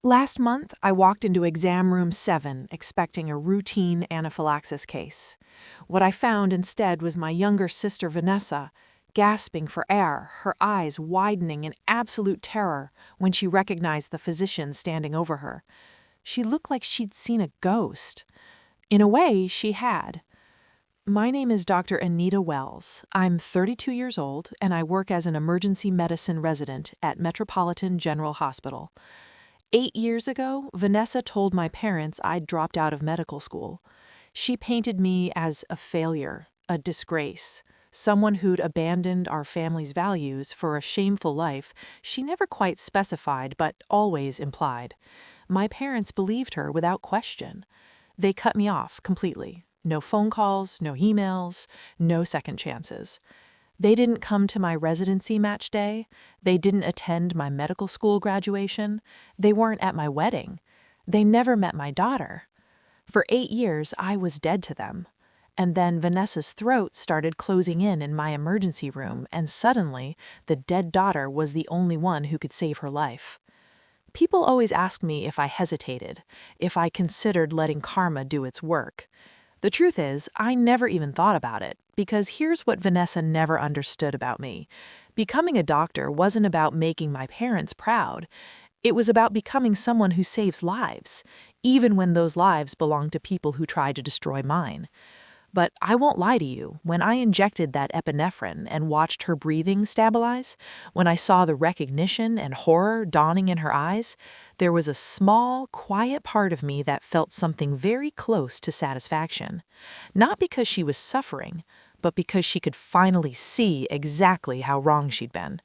Last month, I walked into exam room 7 expecting a routine anaphylaxis case. What I found instead was my younger sister Vanessa, gasping for air, her eyes widening in absolute terror when she recognized the physician standing over her. She looked like she'd seen a ghost. In a way, she had. My name is Dr. Anita Wells. I'm 32 years old, and I work as an emergency medicine resident at Metropolitan General Hospital. 8 years ago, Vanessa told my parents I'd dropped out of medical school. She painted me as a failure, a disgrace, someone who'd abandoned our family's values for a shameful life she never quite specified but always implied. My parents believed her without question. They cut me off completely. No phone calls, no emails, no second chances. They didn't come to my residency match day. They didn't attend my medical school graduation. They weren't at my wedding. They never met my daughter. For 8 years, I was dead to them. And then Vanessa's throat started closing in my emergency room, and suddenly, the dead daughter was the only one who could save her life. People always ask me if I hesitated, if I considered letting karma do its work. The truth is, I never even thought about it, because here's what Vanessa never understood about me. Becoming a doctor wasn't about making my parents proud. It was about becoming someone who saves lives, even when those lives belong to people who try to destroy mine. But I won't lie to you, when I injected that epinephrine and watched her breathing stabilize, when I saw the recognition and horror dawning in her eyes, there was a small, quiet part of me that felt something very close to satisfaction. Not because she was suffering, but because she could finally see exactly how wrong she'd been.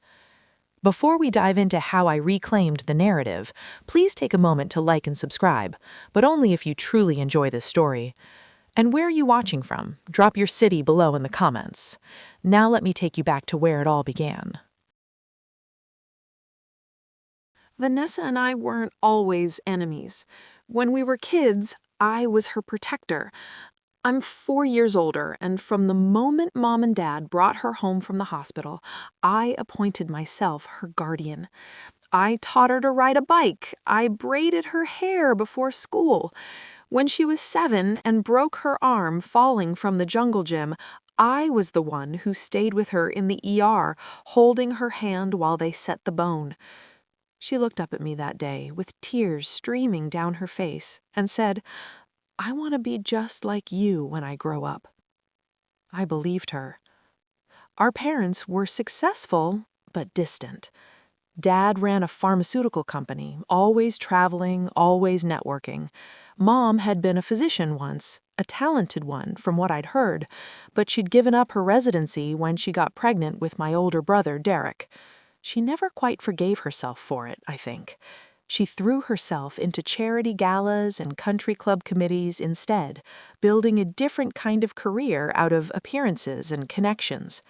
Before we dive into how I reclaimed the narrative, please take a moment to like and subscribe, but only if you truly enjoy this story. And where are you watching from? Drop your city below in the comments. Now let me take you back to where it all began. Vanessa and I weren't always enemies. When we were kids, I was her protector. I'm 4 years older, and from the moment Mom and Dad brought her home from the hospital, I appointed myself her guardian. I taught her to ride a bike. I braided her hair before school. When she was 7 and broke her arm falling from the jungle gym, I was the one who stayed with her in the ER, holding her hand while they set the bone. She looked up at me that day with tears streaming down her face and said, "I want to be just like you when I grow up." I believed her. Our parents were successful, but distant. Dad ran a pharmaceutical company, always traveling, always networking. Mom had been a physician once, a talented one from what I'd heard, but she'd given up her residency when she got pregnant with my older brother, Derek. She never quite forgave herself for it, I think. She threw herself into charity galas and country club committees instead, building a different kind of career out of appearances and connections.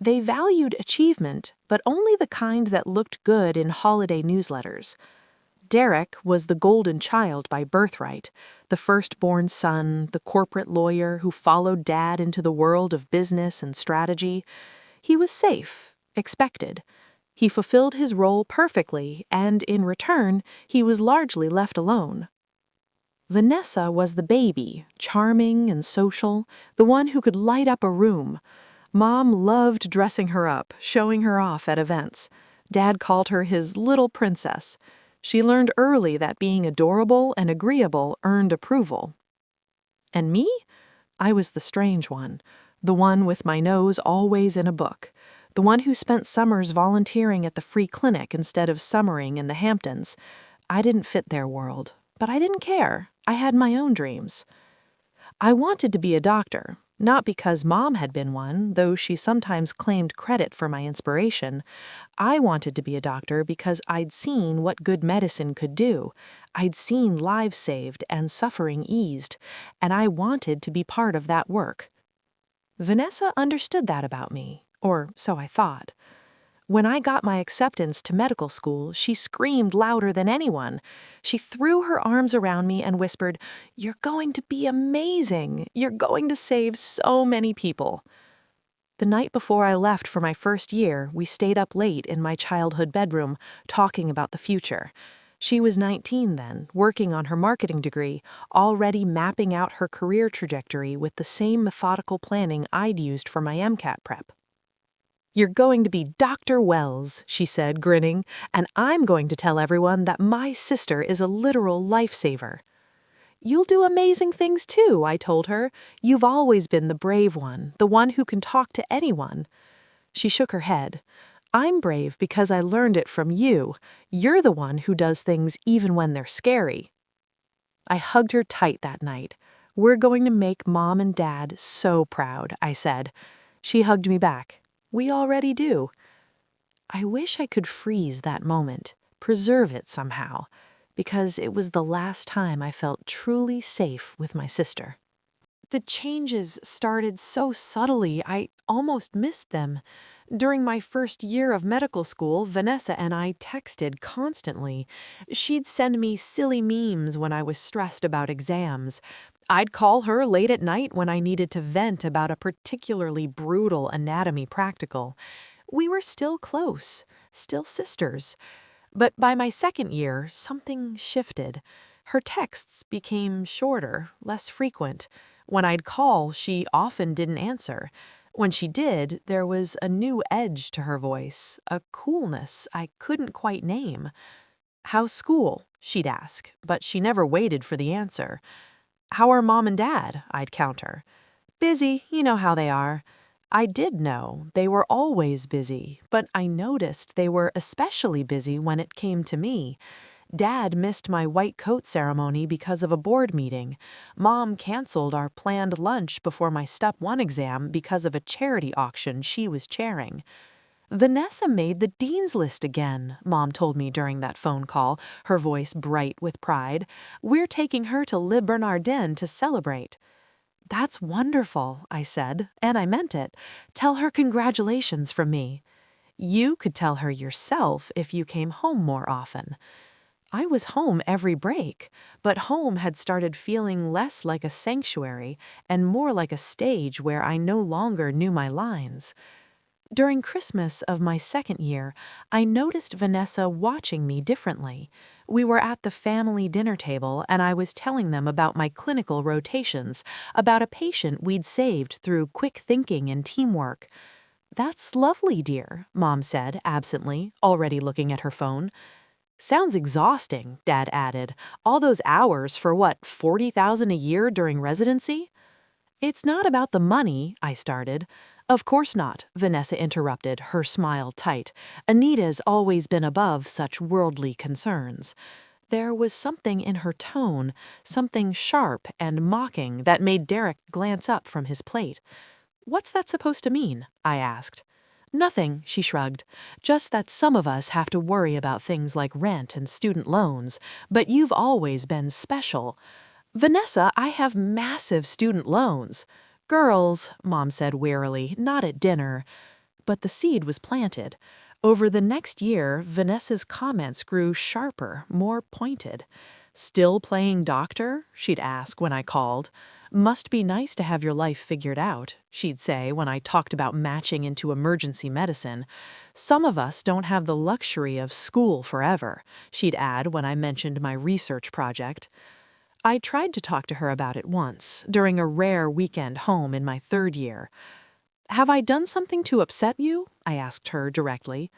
They valued achievement, but only the kind that looked good in holiday newsletters. Derek was the golden child by birthright, the firstborn son, the corporate lawyer who followed Dad into the world of business and strategy. He was safe, expected. He fulfilled his role perfectly, and in return, he was largely left alone. Vanessa was the baby, charming and social, the one who could light up a room. Mom loved dressing her up, showing her off at events. Dad called her his little princess. She learned early that being adorable and agreeable earned approval. And me? I was the strange one, the one with my nose always in a book, the one who spent summers volunteering at the free clinic instead of summering in the Hamptons. I didn't fit their world, but I didn't care. I had my own dreams. I wanted to be a doctor, not because Mom had been one, though she sometimes claimed credit for my inspiration. I wanted to be a doctor because I'd seen what good medicine could do. I'd seen lives saved and suffering eased, and I wanted to be part of that work. Vanessa understood that about me, or so I thought. When I got my acceptance to medical school, she screamed louder than anyone. She threw her arms around me and whispered, "You're going to be amazing. You're going to save so many people." The night before I left for my first year, we stayed up late in my childhood bedroom, talking about the future. She was 19 then, working on her marketing degree, already mapping out her career trajectory with the same methodical planning I'd used for my MCAT prep. "You're going to be Dr. Wells," she said, grinning, "and I'm going to tell everyone that my sister is a literal lifesaver." "You'll do amazing things too," I told her. "You've always been the brave one, the one who can talk to anyone." She shook her head. "I'm brave because I learned it from you. You're the one who does things even when they're scary." I hugged her tight that night. "We're going to make Mom and Dad so proud," I said. She hugged me back. "We already do." I wish I could freeze that moment, preserve it somehow, because it was the last time I felt truly safe with my sister. The changes started so subtly, I almost missed them. During my first year of medical school, Vanessa and I texted constantly. She'd send me silly memes when I was stressed about exams. I'd call her late at night when I needed to vent about a particularly brutal anatomy practical. We were still close, still sisters. But by my second year, something shifted. Her texts became shorter, less frequent. When I'd call, she often didn't answer. When she did, there was a new edge to her voice, a coolness I couldn't quite name. "How's school?" she'd ask, but she never waited for the answer. "How are Mom and Dad?" I'd counter. "Busy, you know how they are." I did know they were always busy, but I noticed they were especially busy when it came to me. Dad missed my white coat ceremony because of a board meeting. Mom canceled our planned lunch before my Step 1 exam because of a charity auction she was chairing. "Vanessa made the dean's list again," Mom told me during that phone call, her voice bright with pride. "We're taking her to Le Bernardin to celebrate." "That's wonderful," I said, and I meant it. "Tell her congratulations from me." "You could tell her yourself if you came home more often." I was home every break, but home had started feeling less like a sanctuary and more like a stage where I no longer knew my lines. During Christmas of my second year, I noticed Vanessa watching me differently. We were at the family dinner table, and I was telling them about my clinical rotations, about a patient we'd saved through quick thinking and teamwork. "That's lovely, dear," Mom said absently, already looking at her phone. "Sounds exhausting," Dad added. "All those hours for what, $40,000 a year during residency?" "It's not about the money," I started. "Of course not," Vanessa interrupted, her smile tight. "Anita's always been above such worldly concerns." There was something in her tone, something sharp and mocking that made Derek glance up from his plate. "What's that supposed to mean?" I asked. "Nothing," she shrugged. "Just that some of us have to worry about things like rent and student loans, but you've always been special." "Vanessa, I have massive student loans." "Girls," Mom said wearily, "not at dinner." But the seed was planted. Over the next year, Vanessa's comments grew sharper, more pointed. "Still playing doctor?" she'd ask when I called. "Must be nice to have your life figured out," she'd say when I talked about matching into emergency medicine. "Some of us don't have the luxury of school forever," she'd add when I mentioned my research project. I tried to talk to her about it once, during a rare weekend home in my third year. "Have I done something to upset you?" I asked her directly.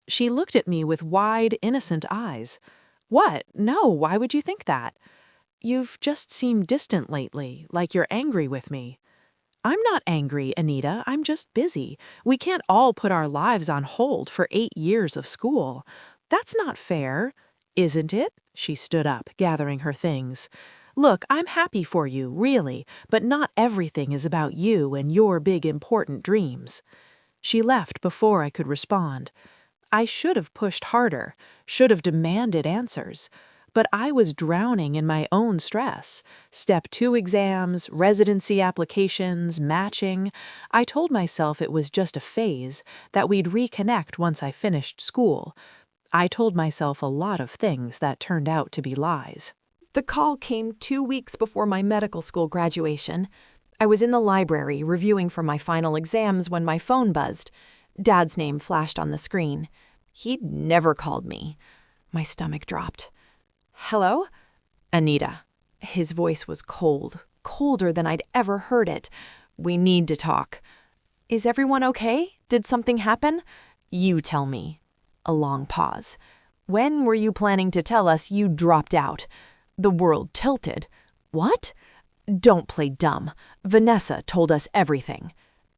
She looked at me with wide, innocent eyes. "What? No, why would you think that?" "You've just seemed distant lately, like you're angry with me." "I'm not angry, Anita, I'm just busy. We can't all put our lives on hold for 8 years of school. That's not fair." "Isn't it?" She stood up, gathering her things. "Look, I'm happy for you, really, but not everything is about you and your big important dreams." She left before I could respond. I should have pushed harder, should have demanded answers. But I was drowning in my own stress. Step 2 exams, residency applications, matching. I told myself it was just a phase, that we'd reconnect once I finished school. I told myself a lot of things that turned out to be lies. The call came 2 weeks before my medical school graduation. I was in the library reviewing for my final exams when my phone buzzed. Dad's name flashed on the screen. He'd never called me. My stomach dropped. Hello? Anita. His voice was cold, colder than I'd ever heard it. We need to talk. Is everyone okay? Did something happen? You tell me. A long pause. When were you planning to tell us you dropped out? The world tilted. What? Don't play dumb. Vanessa told us everything.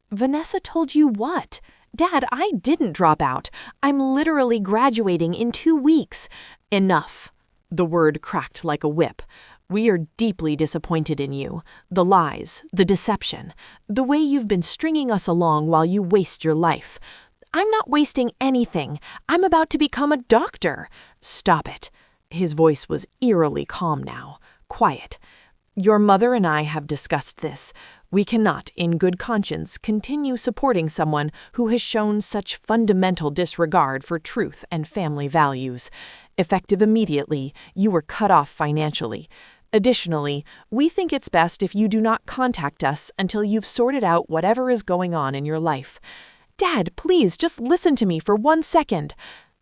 Vanessa told you what? Dad, I didn't drop out. I'm literally graduating in 2 weeks. Enough. The word cracked like a whip. We are deeply disappointed in you. The lies, the deception, the way you've been stringing us along while you waste your life. I'm not wasting anything. I'm about to become a doctor. Stop it. His voice was eerily calm now. Quiet. Your mother and I have discussed this. We cannot, in good conscience, continue supporting someone who has shown such fundamental disregard for truth and family values. Effective immediately, you were cut off financially. Additionally, we think it's best if you do not contact us until you've sorted out whatever is going on in your life. Dad, please, just listen to me for 1 second.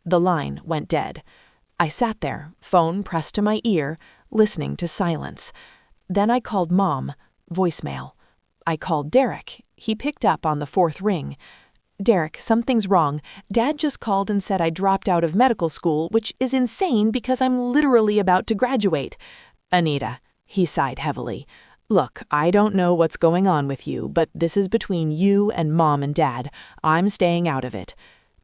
The line went dead. I sat there, phone pressed to my ear, listening to silence. Then I called Mom, voicemail. I called Derek. He picked up on the 4th ring. Derek, something's wrong. Dad just called and said I dropped out of medical school, which is insane because I'm literally about to graduate. Anita, he sighed heavily. Look, I don't know what's going on with you, but this is between you and Mom and Dad. I'm staying out of it.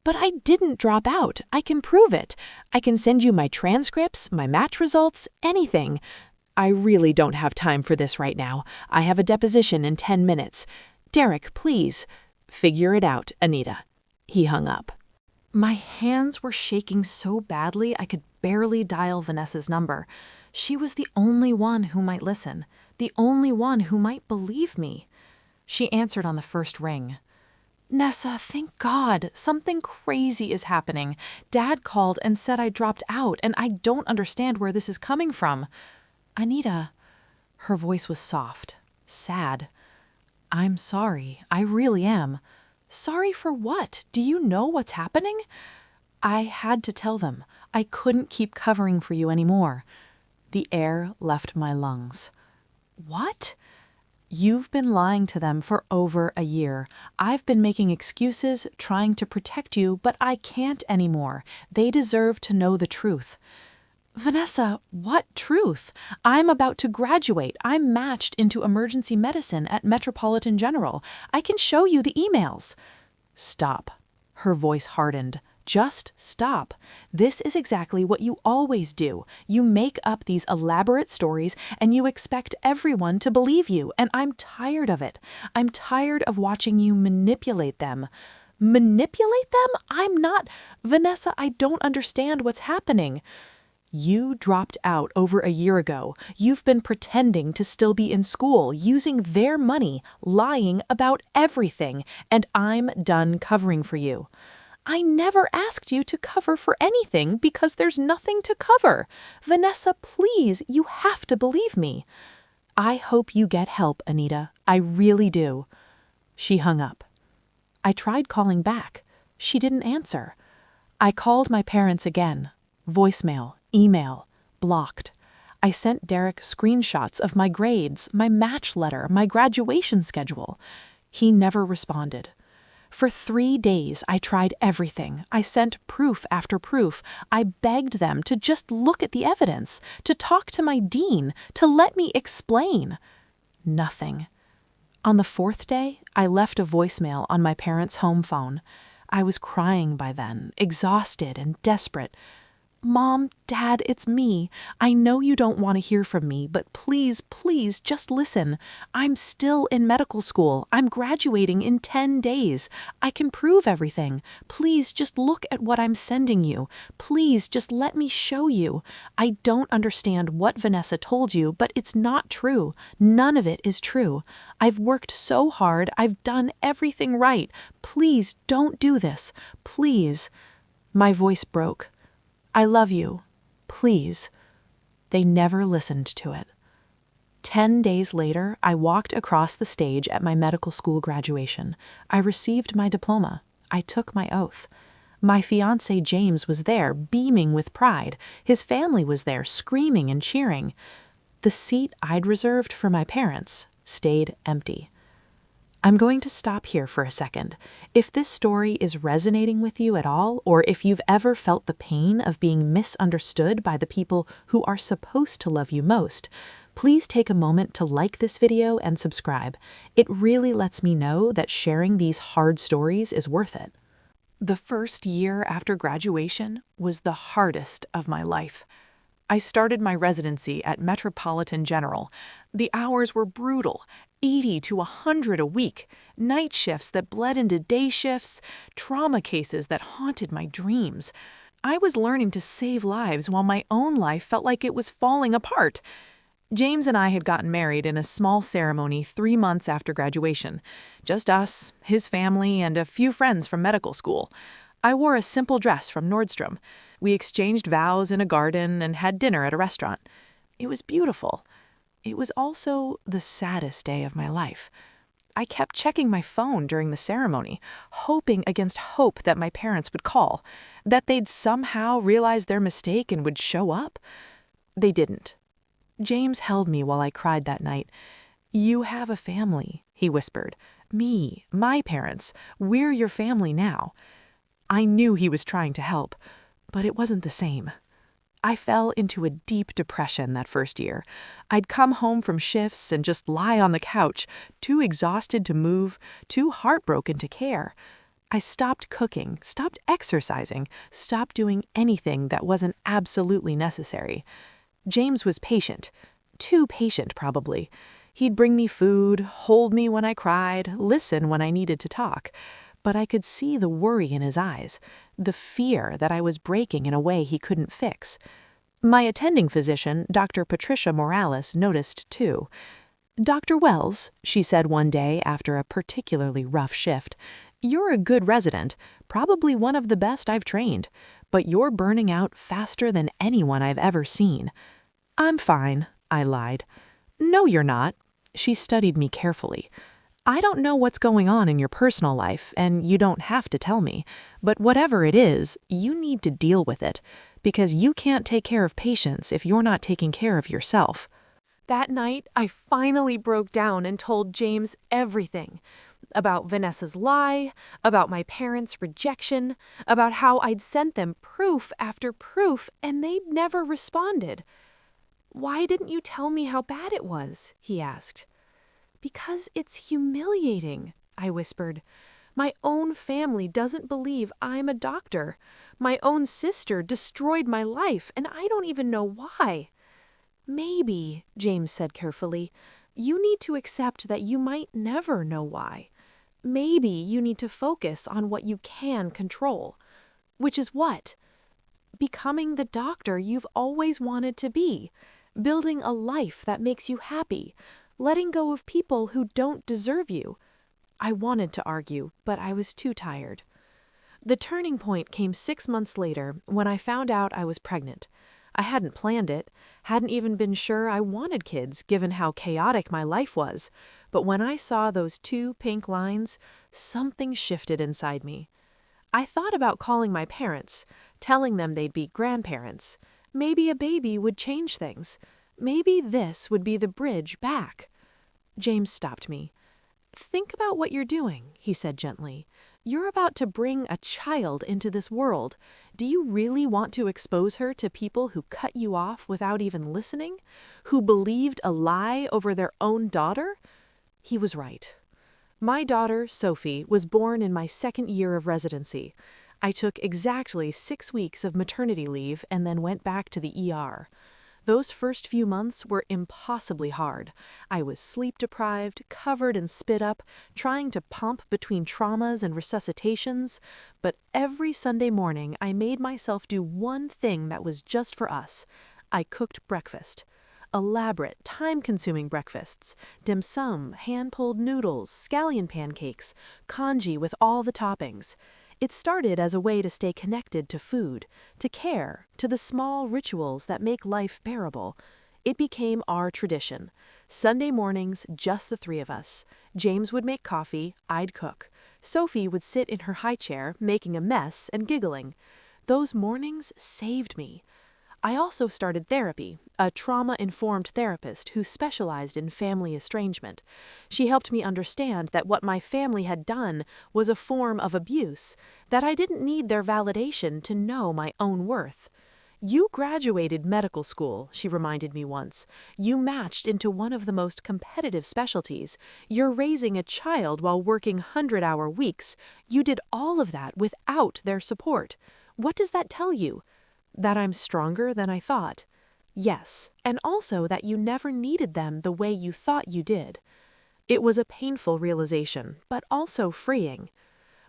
But I didn't drop out. I can prove it. I can send you my transcripts, my match results, anything. I really don't have time for this right now. I have a deposition in 10 minutes. Derek, please. Figure it out, Anita. He hung up. My hands were shaking so badly I could barely dial Vanessa's number. She was the only one who might listen, the only one who might believe me. She answered on the first ring. Nessa, thank God. Something crazy is happening. Dad called and said I dropped out, and I don't understand where this is coming from. Anita. Her voice was soft, sad. I'm sorry. I really am. Sorry for what? Do you know what's happening? I had to tell them. I couldn't keep covering for you anymore. The air left my lungs. What? You've been lying to them for over a year. I've been making excuses, trying to protect you, but I can't anymore. They deserve to know the truth. Vanessa, what truth? I'm about to graduate. I'm matched into emergency medicine at Metropolitan General. I can show you the emails. Stop. Her voice hardened. Just stop. This is exactly what you always do. You make up these elaborate stories and you expect everyone to believe you, and I'm tired of it. I'm tired of watching you manipulate them. Manipulate them? I'm not. Vanessa, I don't understand what's happening. You dropped out over a year ago. You've been pretending to still be in school, using their money, lying about everything, and I'm done covering for you. I never asked you to cover for anything because there's nothing to cover. Vanessa, please, you have to believe me. I hope you get help, Anita. I really do. She hung up. I tried calling back. She didn't answer. I called my parents again. Voicemail, email, blocked. I sent Derek screenshots of my grades, my match letter, my graduation schedule. He never responded. For 3 days, I tried everything. I sent proof after proof. I begged them to just look at the evidence, to talk to my dean, to let me explain. Nothing. On the 4th day, I left a voicemail on my parents' home phone. I was crying by then, exhausted and desperate. Mom, Dad, it's me. I know you don't want to hear from me, but please, please, just listen. I'm still in medical school. I'm graduating in 10 days. I can prove everything. Please just look at what I'm sending you. Please just let me show you. I don't understand what Vanessa told you, but it's not true. None of it is true. I've worked so hard. I've done everything right. Please don't do this. Please. My voice broke. I love you. Please. They never listened to it. 10 days later, I walked across the stage at my medical school graduation. I received my diploma. I took my oath. My fiancé James was there, beaming with pride. His family was there, screaming and cheering. The seat I'd reserved for my parents stayed empty. I'm going to stop here for a second. If this story is resonating with you at all, or if you've ever felt the pain of being misunderstood by the people who are supposed to love you most, please take a moment to like this video and subscribe. It really lets me know that sharing these hard stories is worth it. The first year after graduation was the hardest of my life. I started my residency at Metropolitan General. The hours were brutal, 80 to 100 a week, night shifts that bled into day shifts, trauma cases that haunted my dreams. I was learning to save lives while my own life felt like it was falling apart. James and I had gotten married in a small ceremony 3 months after graduation. Just us, his family, and a few friends from medical school. I wore a simple dress from Nordstrom. We exchanged vows in a garden and had dinner at a restaurant. It was beautiful. It was also the saddest day of my life. I kept checking my phone during the ceremony, hoping against hope that my parents would call, that they'd somehow realize their mistake and would show up. They didn't. James held me while I cried that night. "You have a family," he whispered. "Me, my parents, we're your family now." I knew he was trying to help, but it wasn't the same. I fell into a deep depression that first year. I'd come home from shifts and just lie on the couch, too exhausted to move, too heartbroken to care. I stopped cooking, stopped exercising, stopped doing anything that wasn't absolutely necessary. James was patient. Too patient, probably. He'd bring me food, hold me when I cried, listen when I needed to talk. But I could see the worry in his eyes, the fear that I was breaking in a way he couldn't fix. My attending physician, Dr. Patricia Morales, noticed too. "Dr. Wells," she said one day after a particularly rough shift, "you're a good resident, probably one of the best I've trained, but you're burning out faster than anyone I've ever seen." "I'm fine," I lied. "No, you're not." She studied me carefully. "I don't know what's going on in your personal life, and you don't have to tell me, but whatever it is, you need to deal with it, because you can't take care of patients if you're not taking care of yourself." That night, I finally broke down and told James everything. About Vanessa's lie, about my parents' rejection, about how I'd sent them proof after proof and they'd never responded. "Why didn't you tell me how bad it was?" he asked. "Because it's humiliating," I whispered. "My own family doesn't believe I'm a doctor. My own sister destroyed my life, and I don't even know why." "Maybe," James said carefully, "you need to accept that you might never know why. Maybe you need to focus on what you can control." "Which is what?" "Becoming the doctor you've always wanted to be. Building a life that makes you happy. Letting go of people who don't deserve you." I wanted to argue, but I was too tired. The turning point came 6 months later when I found out I was pregnant. I hadn't planned it, hadn't even been sure I wanted kids given how chaotic my life was. But when I saw those 2 pink lines, something shifted inside me. I thought about calling my parents, telling them they'd be grandparents. Maybe a baby would change things. Maybe this would be the bridge back. James stopped me. "Think about what you're doing," he said gently. "You're about to bring a child into this world. Do you really want to expose her to people who cut you off without even listening? Who believed a lie over their own daughter?" He was right. My daughter, Sophie, was born in my 2nd year of residency. I took exactly 6 weeks of maternity leave and then went back to the ER. Those first few months were impossibly hard. I was sleep-deprived, covered in spit-up, trying to pump between traumas and resuscitations. But every Sunday morning, I made myself do one thing that was just for us. I cooked breakfast. Elaborate, time-consuming breakfasts, dim sum, hand-pulled noodles, scallion pancakes, congee with all the toppings. It started as a way to stay connected to food, to care, to the small rituals that make life bearable. It became our tradition. Sunday mornings, just the 3 of us. James would make coffee, I'd cook. Sophie would sit in her high chair, making a mess and giggling. Those mornings saved me. I also started therapy, a trauma-informed therapist who specialized in family estrangement. She helped me understand that what my family had done was a form of abuse, that I didn't need their validation to know my own worth. You graduated medical school, she reminded me once. You matched into one of the most competitive specialties. You're raising a child while working 100-hour weeks. You did all of that without their support. What does that tell you? That I'm stronger than I thought. Yes, and also that you never needed them the way you thought you did. It was a painful realization, but also freeing.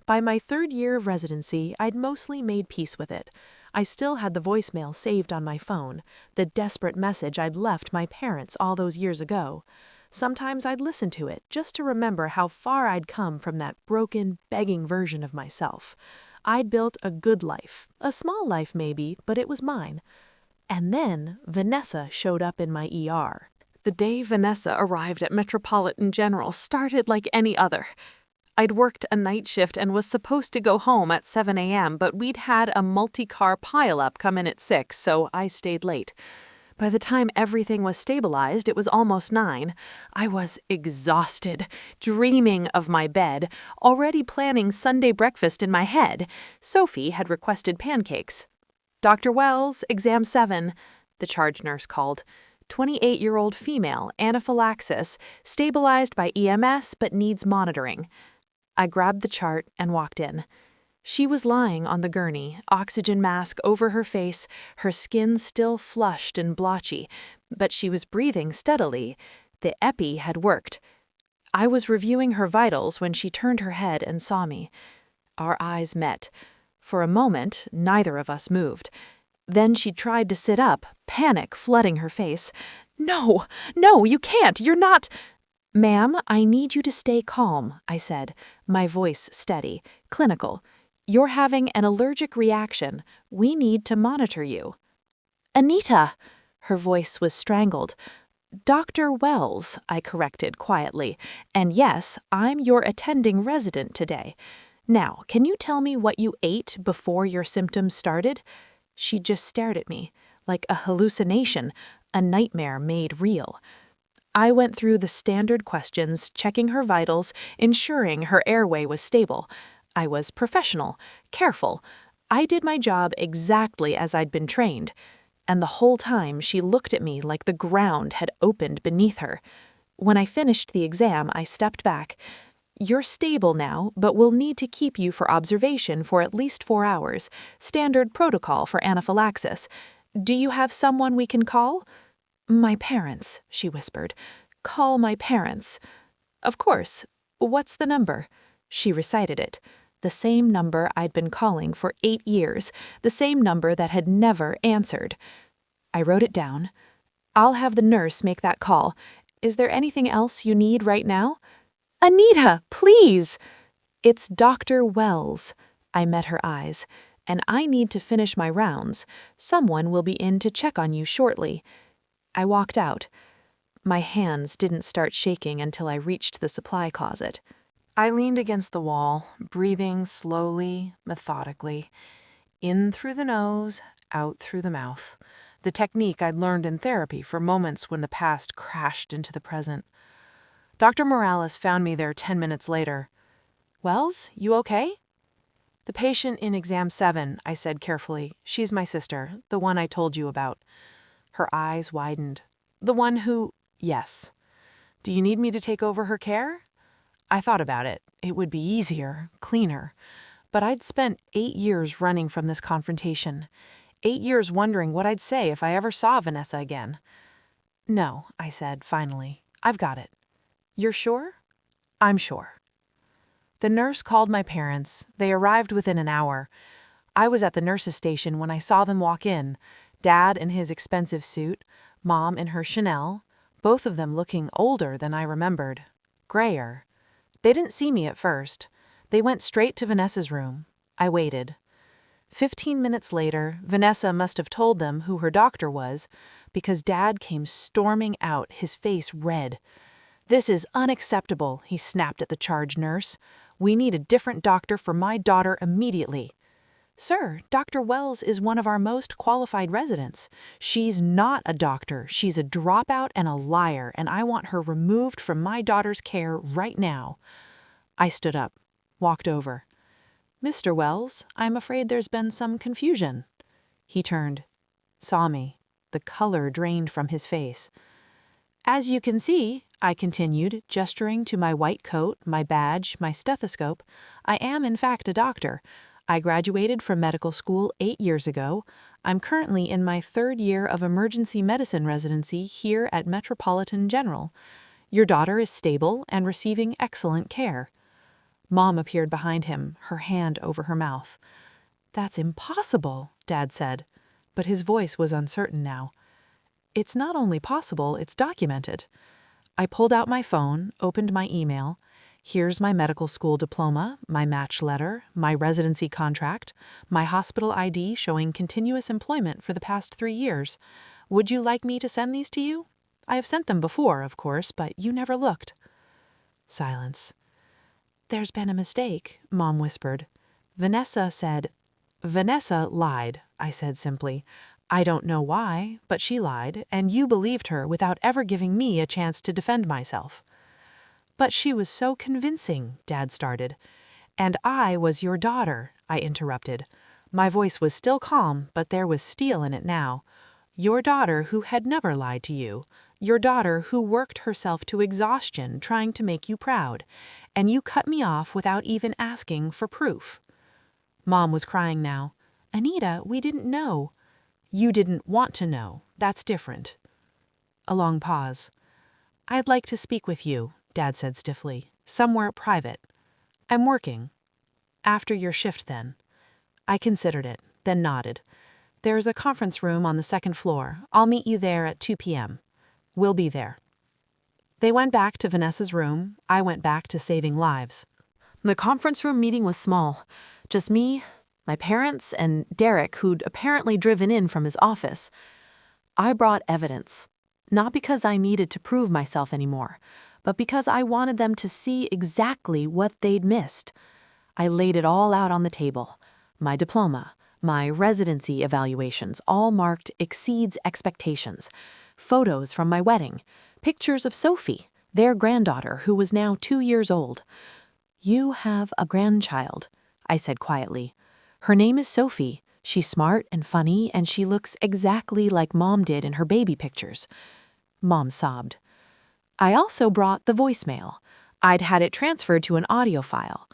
By my 3rd year of residency, I'd mostly made peace with it. I still had the voicemail saved on my phone, the desperate message I'd left my parents all those years ago. Sometimes I'd listen to it just to remember how far I'd come from that broken, begging version of myself. I'd built a good life, a small life maybe, but it was mine. And then Vanessa showed up in my ER. The day Vanessa arrived at Metropolitan General started like any other. I'd worked a night shift and was supposed to go home at 7 a.m., but we'd had a multi-car pileup come in at 6, so I stayed late. By the time everything was stabilized, it was almost 9. I was exhausted, dreaming of my bed, already planning Sunday breakfast in my head. Sophie had requested pancakes. "Dr. Wells, exam 7, the charge nurse called. 28-year-old female, anaphylaxis, stabilized by EMS but needs monitoring." I grabbed the chart and walked in. She was lying on the gurney, oxygen mask over her face, her skin still flushed and blotchy, but she was breathing steadily. The epi had worked. I was reviewing her vitals when she turned her head and saw me. Our eyes met. For a moment, neither of us moved. Then she tried to sit up, panic flooding her face. "No, no, you can't, you're not—" "Ma'am, I need you to stay calm," I said, my voice steady, clinical. "You're having an allergic reaction. We need to monitor you." "Anita!" Her voice was strangled. "Dr. Wells," I corrected quietly. "And yes, I'm your attending resident today. Now, can you tell me what you ate before your symptoms started?" She just stared at me, like a hallucination, a nightmare made real. I went through the standard questions, checking her vitals, ensuring her airway was stable. I was professional, careful. I did my job exactly as I'd been trained. And the whole time she looked at me like the ground had opened beneath her. When I finished the exam, I stepped back. "You're stable now, but we'll need to keep you for observation for at least 4 hours. Standard protocol for anaphylaxis. Do you have someone we can call?" "My parents," she whispered. "Call my parents." "Of course. What's the number?" She recited it. The same number I'd been calling for 8 years, the same number that had never answered. I wrote it down. "I'll have the nurse make that call. Is there anything else you need right now?" "Anita, please!" "It's Dr. Wells." I met her eyes. "And I need to finish my rounds. Someone will be in to check on you shortly." I walked out. My hands didn't start shaking until I reached the supply closet. I leaned against the wall, breathing slowly, methodically. In through the nose, out through the mouth. The technique I'd learned in therapy for moments when the past crashed into the present. Dr. Morales found me there 10 minutes later. "Wells, you okay?" "The patient in exam 7, I said carefully. "She's my sister, the one I told you about." Her eyes widened. "The one who—" "Yes." "Do you need me to take over her care?" I thought about it. It would be easier, cleaner. But I'd spent 8 years running from this confrontation. 8 years wondering what I'd say if I ever saw Vanessa again. "No," I said, finally. "I've got it." "You're sure?" "I'm sure." The nurse called my parents. They arrived within an hour. I was at the nurse's station when I saw them walk in. Dad in his expensive suit, Mom in her Chanel, both of them looking older than I remembered. Grayer. They didn't see me at first. They went straight to Vanessa's room. I waited. 15 minutes later, Vanessa must have told them who her doctor was, because Dad came storming out, his face red. "This is unacceptable," he snapped at the charge nurse. We need a different doctor for my daughter immediately." "Sir, Dr. Wells is one of our most qualified residents. She's not a doctor. She's a dropout and a liar, and I want her removed from my daughter's care right now." I stood up, walked over. "Mr. Wells, I'm afraid there's been some confusion." He turned, saw me. The color drained from his face. "As you can see," I continued, gesturing to my white coat, my badge, my stethoscope, "I am in fact a doctor. I graduated from medical school 8 years ago. I'm currently in my 3rd year of emergency medicine residency here at Metropolitan General. Your daughter is stable and receiving excellent care." Mom appeared behind him, her hand over her mouth. "That's impossible," Dad said, but his voice was uncertain now. "It's not only possible, it's documented." I pulled out my phone, opened my email. Here's my medical school diploma, my match letter, my residency contract, my hospital ID showing continuous employment for the past 3 years. Would you like me to send these to you? I have sent them before, of course, but you never looked. Silence. "There's been a mistake," Mom whispered. Vanessa lied," I said simply. "I don't know why, but she lied, and you believed her without ever giving me a chance to defend myself." "But she was so convincing," Dad started. "And I was your daughter," I interrupted. My voice was still calm, but there was steel in it now. "Your daughter who had never lied to you. Your daughter who worked herself to exhaustion trying to make you proud. And you cut me off without even asking for proof." Mom was crying now. "Anita, we didn't know." "You didn't want to know. That's different." A long pause. "I'd like to speak with you," Dad said stiffly. "Somewhere private. I'm working." "After your shift, then." I considered it, then nodded. "There's a conference room on the 2nd floor. I'll meet you there at 2 p.m. We'll be there." They went back to Vanessa's room. I went back to saving lives. The conference room meeting was small. Just me, my parents, and Derek, who'd apparently driven in from his office. I brought evidence. Not because I needed to prove myself anymore, but because I wanted them to see exactly what they'd missed. I laid it all out on the table. My diploma, my residency evaluations, all marked exceeds expectations. Photos from my wedding, pictures of Sophie, their granddaughter who was now 2 years old. "You have a grandchild," I said quietly. "Her name is Sophie. She's smart and funny, and she looks exactly like Mom did in her baby pictures." Mom sobbed. I also brought the voicemail. I'd had it transferred to an audio file.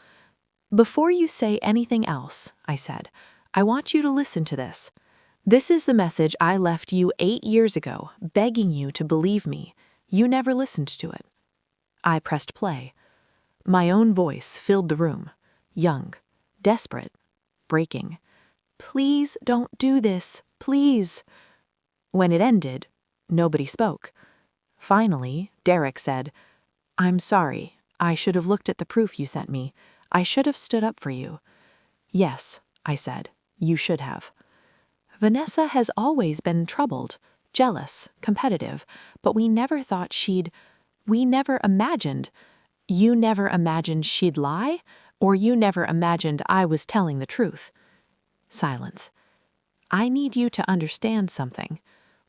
"Before you say anything else," I said, "I want you to listen to this. This is the message I left you 8 years ago, begging you to believe me. You never listened to it." I pressed play. My own voice filled the room. Young, desperate, breaking. "Please don't do this. Please." When it ended, nobody spoke. Finally, Derek said, "I'm sorry. I should have looked at the proof you sent me. I should have stood up for you." "Yes," I said, "you should have." Vanessa has always been troubled, jealous, competitive, but we never thought we never imagined. You never imagined she'd lie, or you never imagined I was telling the truth. Silence. "I need you to understand something.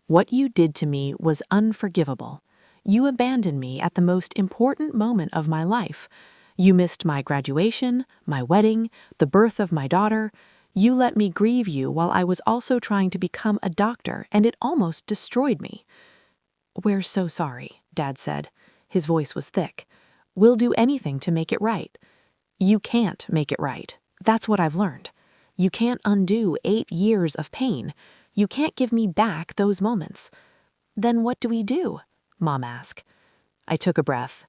What you did to me was unforgivable. You abandoned me at the most important moment of my life. You missed my graduation, my wedding, the birth of my daughter. You let me grieve you while I was also trying to become a doctor, and it almost destroyed me." "We're so sorry," Dad said. His voice was thick. "We'll do anything to make it right." "You can't make it right. That's what I've learned. You can't undo 8 years of pain. You can't give me back those moments." "Then what do we do?" Mom asked. I took a breath.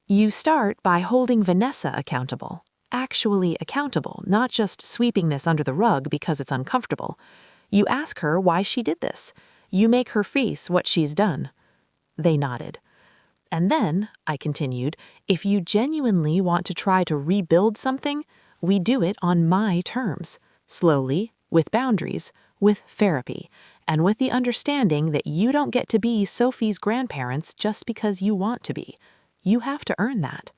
"You start by holding Vanessa accountable. Actually accountable, not just sweeping this under the rug because it's uncomfortable. You ask her why she did this. You make her face what she's done." They nodded. "And then," I continued, "if you genuinely want to try to rebuild something, we do it on my terms, slowly, with boundaries, with therapy, and with the understanding that you don't get to be Sophie's grandparents just because you want to be. You have to earn that."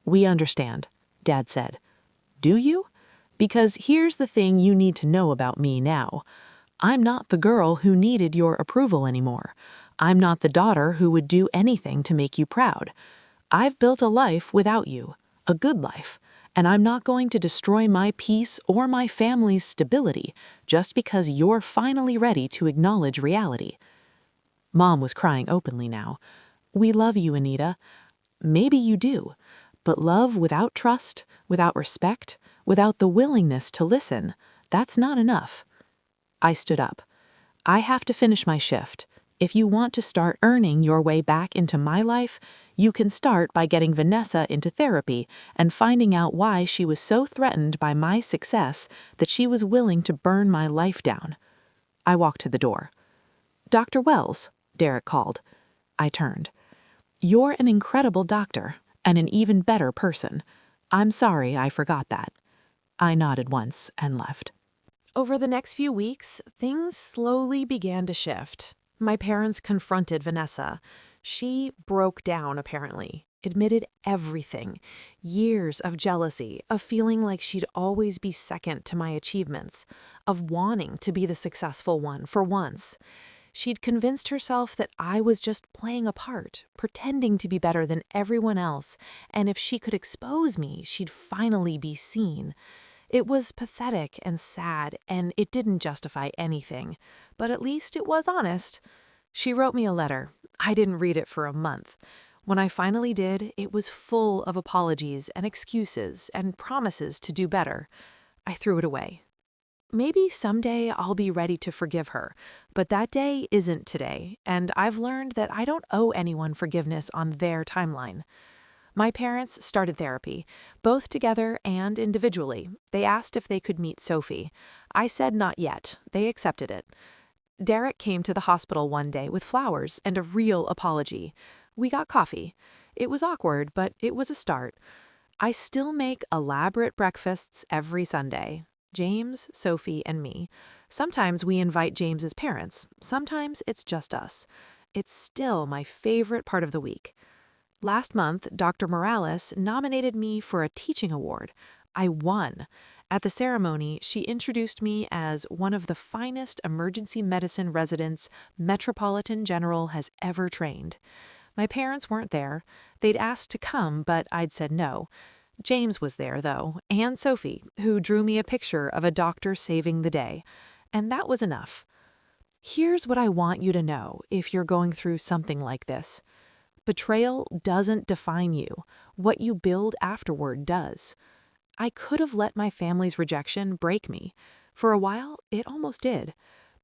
"We understand," Dad said. Do you? Because here's the thing you need to know about me now. I'm not the girl who needed your approval anymore. I'm not the daughter who would do anything to make you proud. I've built a life without you, a good life, and I'm not going to destroy my peace or my family's stability just because you're finally ready to acknowledge reality. Mom was crying openly now. We love you, Anita. Maybe you do, but love without trust, without respect, without the willingness to listen, that's not enough. I stood up. I have to finish my shift. If you want to start earning your way back into my life, you can start by getting Vanessa into therapy and finding out why she was so threatened by my success that she was willing to burn my life down. I walked to the door. Dr. Wells, Derek called. I turned. You're an incredible doctor and an even better person. I'm sorry I forgot that. I nodded once and left. Over the next few weeks, things slowly began to shift. My parents confronted Vanessa. She broke down, apparently, admitted everything. Years of jealousy, of feeling like she'd always be second to my achievements, of wanting to be the successful one for once. She'd convinced herself that I was just playing a part, pretending to be better than everyone else, and if she could expose me, she'd finally be seen. It was pathetic and sad, and it didn't justify anything, but at least it was honest. She wrote me a letter. I didn't read it for a month. When I finally did, it was full of apologies and excuses and promises to do better. I threw it away. Maybe someday I'll be ready to forgive her, but that day isn't today, and I've learned that I don't owe anyone forgiveness on their timeline. My parents started therapy, both together and individually. They asked if they could meet Sophie. I said not yet. They accepted it. Derek came to the hospital one day with flowers and a real apology. We got coffee. It was awkward, but it was a start. I still make elaborate breakfasts every Sunday. James, Sophie, and me. Sometimes we invite James's parents. Sometimes it's just us. It's still my favorite part of the week. Last month, Dr. Morales nominated me for a teaching award. I won. At the ceremony, she introduced me as one of the finest emergency medicine residents Metropolitan General has ever trained. My parents weren't there. They'd asked to come, but I'd said no. James was there, though, and Sophie, who drew me a picture of a doctor saving the day. And that was enough. Here's what I want you to know if you're going through something like this. Betrayal doesn't define you. What you build afterward does. I could have let my family's rejection break me. For a while, it almost did.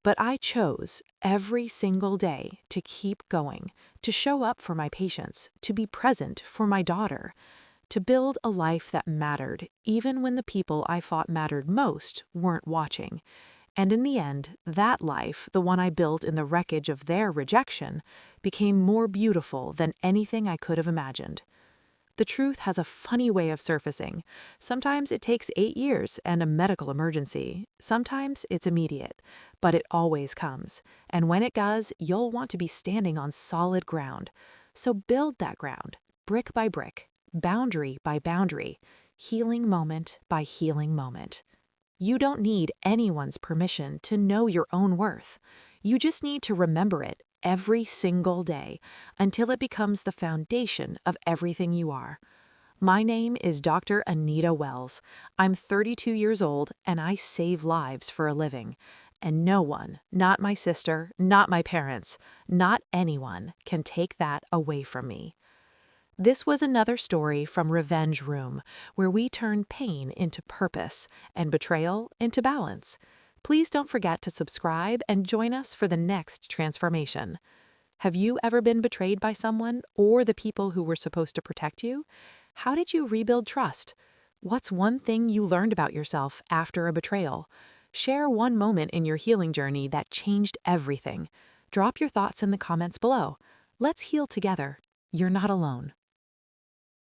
But I chose every single day to keep going, to show up for my patients, to be present for my daughter, to build a life that mattered, even when the people I thought mattered most weren't watching. And in the end, that life, the one I built in the wreckage of their rejection, became more beautiful than anything I could have imagined. The truth has a funny way of surfacing. Sometimes it takes 8 years and a medical emergency. Sometimes it's immediate, but it always comes. And when it does, you'll want to be standing on solid ground. So build that ground, brick by brick, boundary by boundary, healing moment by healing moment. You don't need anyone's permission to know your own worth. You just need to remember it every single day until it becomes the foundation of everything you are. My name is Dr. Anita Wells. I'm 32 years old and I save lives for a living. And no one, not my sister, not my parents, not anyone can take that away from me. This was another story from Revenge Room, where we turn pain into purpose and betrayal into balance. Please don't forget to subscribe and join us for the next transformation. Have you ever been betrayed by someone or the people who were supposed to protect you? How did you rebuild trust? What's one thing you learned about yourself after a betrayal? Share one moment in your healing journey that changed everything. Drop your thoughts in the comments below. Let's heal together. You're not alone.